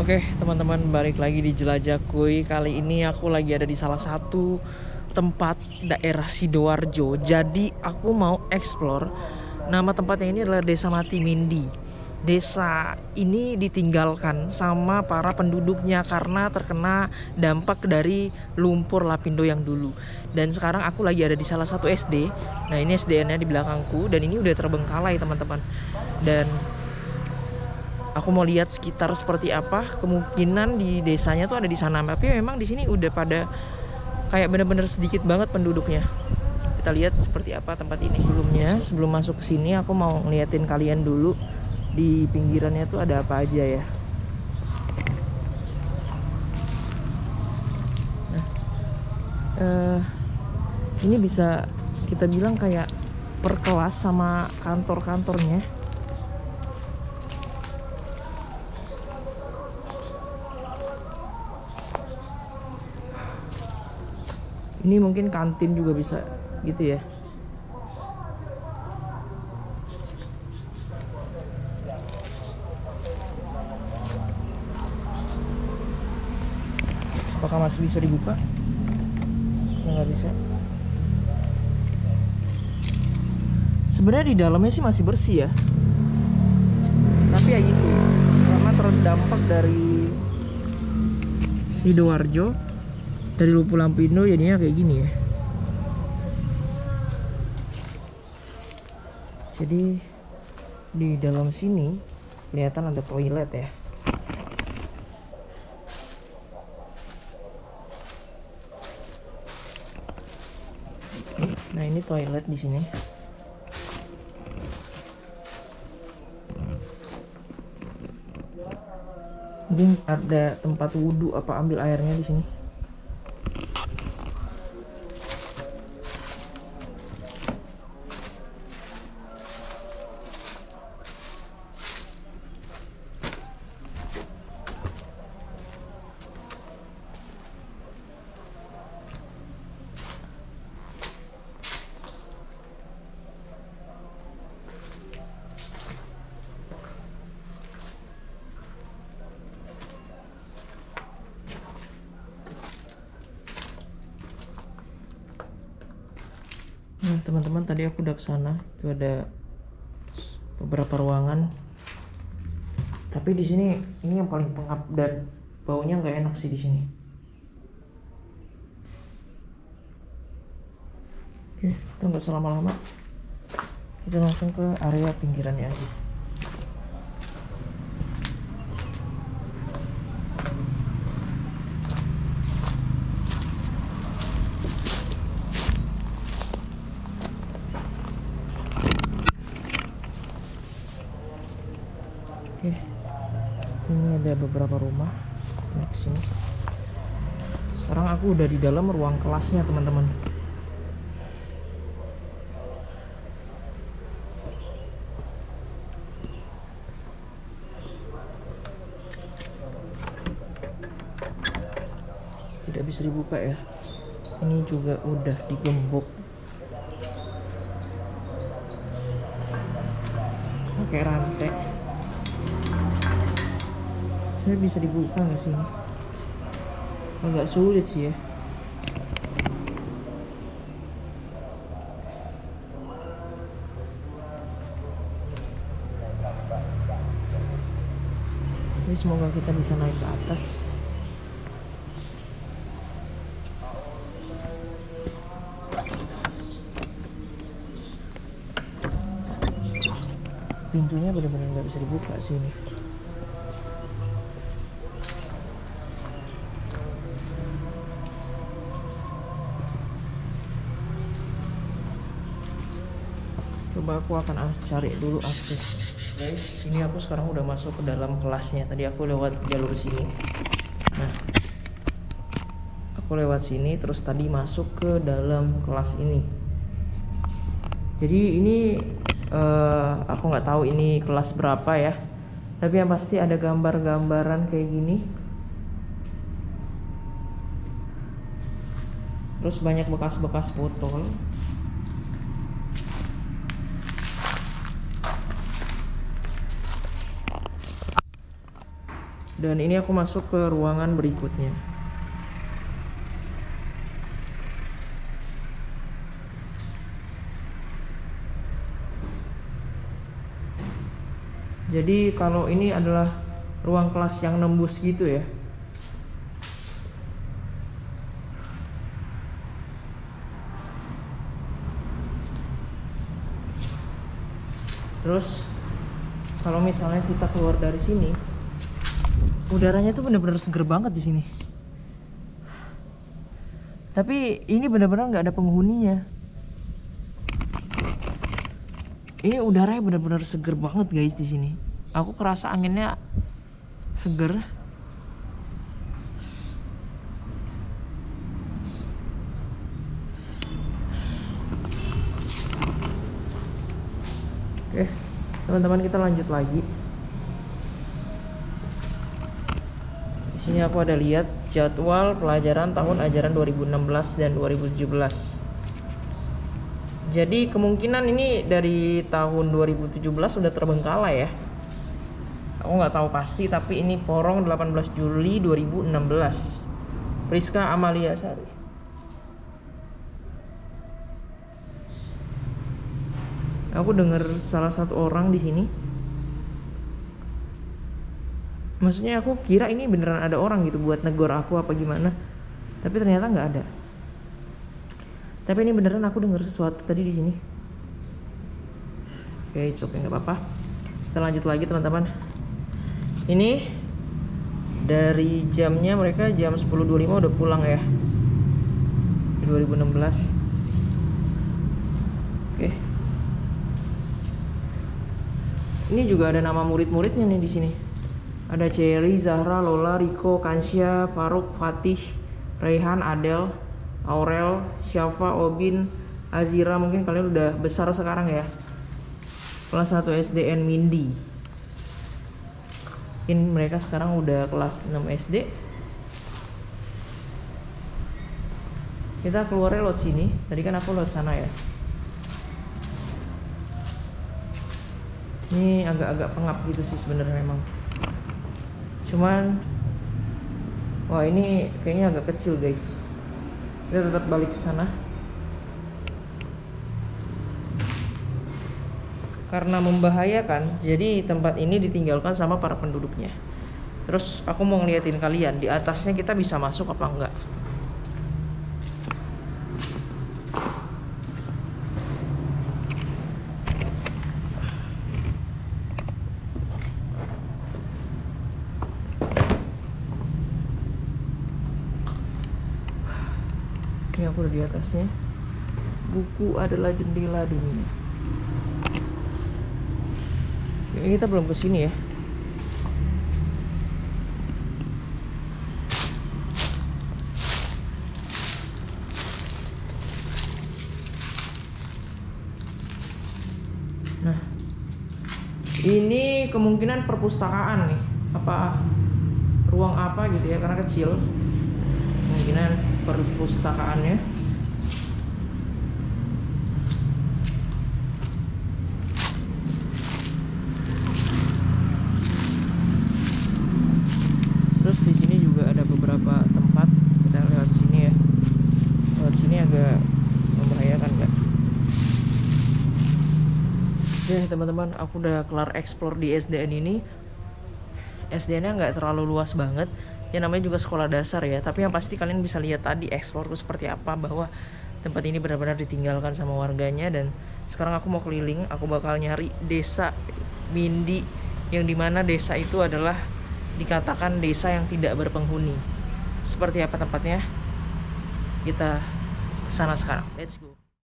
Oke teman-teman, balik lagi di Jelajah Kuy. Kali ini aku lagi ada di salah satu tempat daerah Sidoarjo. Jadi aku mau explore. Nama tempatnya ini adalah Desa Mati Mindi. Desa ini ditinggalkan sama para penduduknya karena terkena dampak dari lumpur lapindo yang dulu. Dan sekarang aku lagi ada di salah satu SD. Nah ini SDN-nya di belakangku dan ini udah terbengkalai teman-teman. Dan aku mau lihat sekitar seperti apa. Kemungkinan di desanya tuh ada di sana. Tapi memang di sini udah pada kayak bener-bener sedikit banget penduduknya. Kita lihat seperti apa tempat ini. Sebelum masuk ke sini aku mau ngeliatin kalian dulu di pinggirannya tuh ada apa aja ya. Nah, ini bisa kita bilang kayak per kelas sama kantor-kantornya. Ini mungkin kantin juga bisa gitu ya. Apakah masih bisa dibuka? Nggak bisa. Sebenarnya di dalamnya sih masih bersih ya. Tapi ya gitu, karena terdampak dari Sidoarjo, dari lumpur lapindo jadinya kayak gini ya. Jadi di dalam sini kelihatan ada toilet ya. Nah ini toilet di sini. Mungkin ada tempat wudhu apa ambil airnya di sini. Nah teman-teman, tadi aku udah kesana. Itu ada beberapa ruangan. Tapi di sini ini yang paling pengap dan baunya nggak enak sih di sini. Oke, kita nggak usah lama-lama. Kita langsung ke area pinggirannya aja. Oke, ini ada beberapa rumah. Nah, kesini. Sekarang aku udah di dalam ruang kelasnya teman-teman. Tidak bisa dibuka ya. Ini juga udah digembok pakai rantai. Saya bisa dibuka nggak sih? Agak sulit sih ya. Jadi semoga kita bisa naik ke atas. Pintunya benar-benar nggak bisa dibuka sih ini. Coba aku akan cari dulu akses. Guys, ini aku sekarang udah masuk ke dalam kelasnya. Tadi aku lewat jalur sini. Nah, aku lewat sini terus tadi masuk ke dalam kelas ini. Jadi ini aku nggak tahu ini kelas berapa ya. Tapi yang pasti ada gambar-gambaran kayak gini. Terus banyak bekas-bekas botol. Dan ini aku masuk ke ruangan berikutnya. Jadi kalau ini adalah ruang kelas yang nembus gitu ya. Terus kalau misalnya kita keluar dari sini, udaranya tuh bener-bener seger banget di sini. Tapi ini bener-bener nggak ada penghuninya. Ini udaranya bener-bener seger banget guys di sini. Aku kerasa anginnya seger. Oke, teman-teman, kita lanjut lagi. Di sini aku ada lihat jadwal pelajaran tahun ajaran 2016 dan 2017. Jadi kemungkinan ini dari tahun 2017 sudah terbengkalai ya. Aku nggak tahu pasti, tapi ini Porong 18 Juli 2016. Priska Amalia Sari. Aku dengar salah satu orang di sini. Maksudnya aku kira ini beneran ada orang gitu buat negor aku apa gimana. Tapi ternyata nggak ada. Tapi ini beneran aku dengar sesuatu tadi di sini. Oke, oke, nggak apa-apa. Kita lanjut lagi teman-teman. Ini dari jamnya mereka jam 10.25 udah pulang ya. Di 2016. Oke. Ini juga ada nama murid-muridnya nih di sini. Ada Cherry, Zahra, Lola, Riko, Kansya, Faruk, Fatih, Raihan, Adel, Aurel, Syafa, Obin, Azira. Mungkin kalian udah besar sekarang ya. Kelas 1 SDN Mindi. Mungkin mereka sekarang udah kelas 6 SD. Kita keluarnya lewat sini. Tadi kan aku lewat sana ya. Ini agak-agak pengap gitu sih sebenarnya memang. Cuman wah, ini kayaknya agak kecil guys. Kita tetap balik ke sana. Karena membahayakan, jadi tempat ini ditinggalkan sama para penduduknya. Terus aku mau ngeliatin kalian, di atasnya kita bisa masuk apa enggak. Ini aku udah di atasnya. Buku adalah jendela dunia. Ini kita belum ke sini ya. Nah, ini kemungkinan perpustakaan nih. Apa ruang apa gitu ya, karena kecil. Kemungkinan perpustakaannya. Terus di sini juga ada beberapa tempat. Kita lewat sini ya. Lewat sini agak membahayakan nggak? Oke teman-teman, aku udah kelar explore di SDN ini. SDN-nya nggak terlalu luas banget. Ya namanya juga sekolah dasar ya. Tapi yang pasti kalian bisa lihat tadi explore seperti apa, bahwa tempat ini benar-benar ditinggalkan sama warganya. Dan sekarang aku mau keliling. Aku bakal nyari desa Mindi, yang dimana desa itu adalah dikatakan desa yang tidak berpenghuni. Seperti apa tempatnya? Kita kesana sekarang. Let's go.